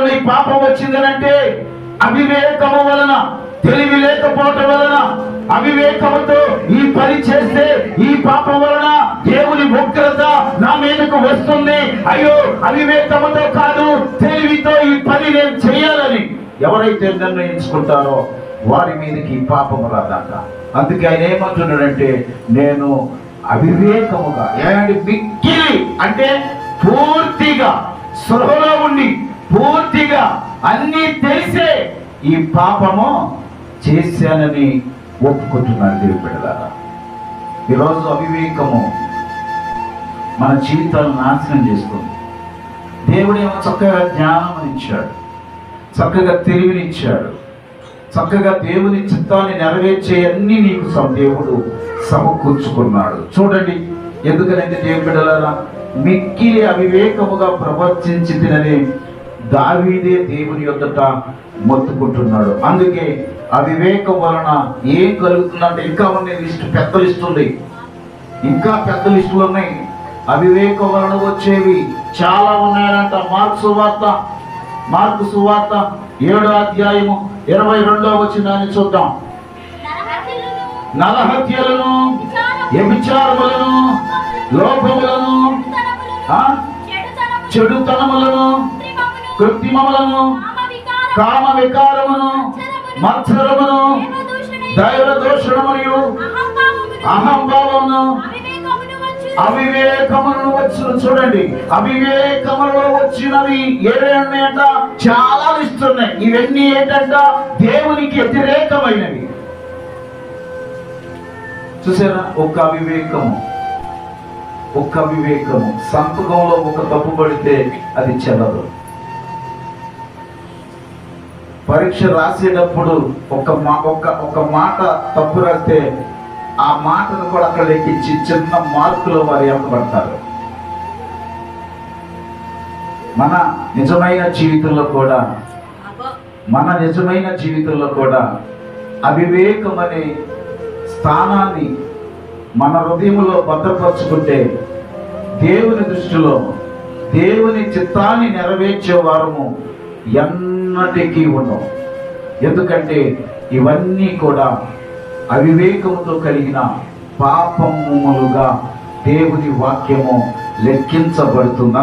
కేవలం ఈ పాపం వచ్చిందనంటే అవివేకము వలన, తెలివి లేకపోవటం వలన, అవివేకముతో ఈ పని చేస్తే ఈ పాపం వలన దేవుని ఉగ్రత నా మీదకు వస్తుంది, అయ్యో అవివేకముతో కాదు తెలివితో ఈ పని నేను చేయాలని ఎవరైతే నిర్ణయించుకుంటారో వారి మీదకి ఈ పాపము రాదంట. అందుకే ఆయన ఏమంటున్నాడంటే, నేను అవివేకముగా, మిక్కిలి అంటే పూర్తిగా స్పృహలో ఉండి పూర్తిగా అన్ని తెలిసే ఈ పాపము చేశానని ఒప్పుకుంటున్నాను. దేవుని బిడ్డలారా, ఈరోజు అవివేకము మన జీవితాలను నాశనం చేస్తుంది. దేవుడేమో చక్కగా జ్ఞానం ఇచ్చాడు, చక్కగా తెలివినిచ్చాడు, చక్కగా దేవుని చిత్తాన్ని నెరవేర్చే అన్ని నీకు దేవుడు సమకూర్చుకున్నాడు. చూడండి, ఎందుకనంటే దేవుని బిడ్డలారా, మిక్కిలి అవివేకముగా ప్రవర్తించితినని దావీదే దేవుని యొద్దట మొత్తుకుంటున్నాడు. అందుకే అవివేకం వలన ఏం కలుగుతుందంటే, ఇంకా ఉన్నాయి లిస్టు, పెద్ద లిస్టు ఉంది, ఇంకా పెద్ద లిస్టులు ఉన్నాయి. అవివేకం వలన వచ్చేవి చాలా ఉన్నాయంట. మార్కు సువార్త 7వ అధ్యాయము 22వ వచనాన్ని చూద్దాం. నరహత్యలను, వ్యభిచారములను, లోపములను, చెడుతనములను, కృత్రిమములను, కామ వికారమును, మత్సరమును, దైవ దూషణమును, అహంభావమును, అవివేకమును వచ్చును. చూడండి, అవివేకములో వచ్చినవి ఏమేంట? చాలా లిస్ట్ ఉన్నాయి. ఇవన్నీ ఏంటంట? దేవునికి వ్యతిరేకమైనవి. చూసారా, ఒక్క అవివేకము సంతకంలో ఒక తప్పు పడితే అది చెల్లదు. పరీక్ష రాసేటప్పుడు ఒక మాట తప్పు రాస్తే ఆ మాటను కూడా అక్కడ లెక్కించి చిన్న మార్కులో వారు ఏర్పడతారు. మన నిజమైన జీవితంలో కూడా అవివేకం అనే స్థానాన్ని మన హృదయంలో భద్రపరుచుకుంటే దేవుని దృష్టిలో దేవుని చిత్తాన్ని నెరవేర్చే వారము ఎన్నటికీ ఉండవు. ఎందుకంటే ఇవన్నీ కూడా అవివేకముతో కలిగిన పాపములుగా దేవుని వాక్యము లెక్కించబడుతుంది.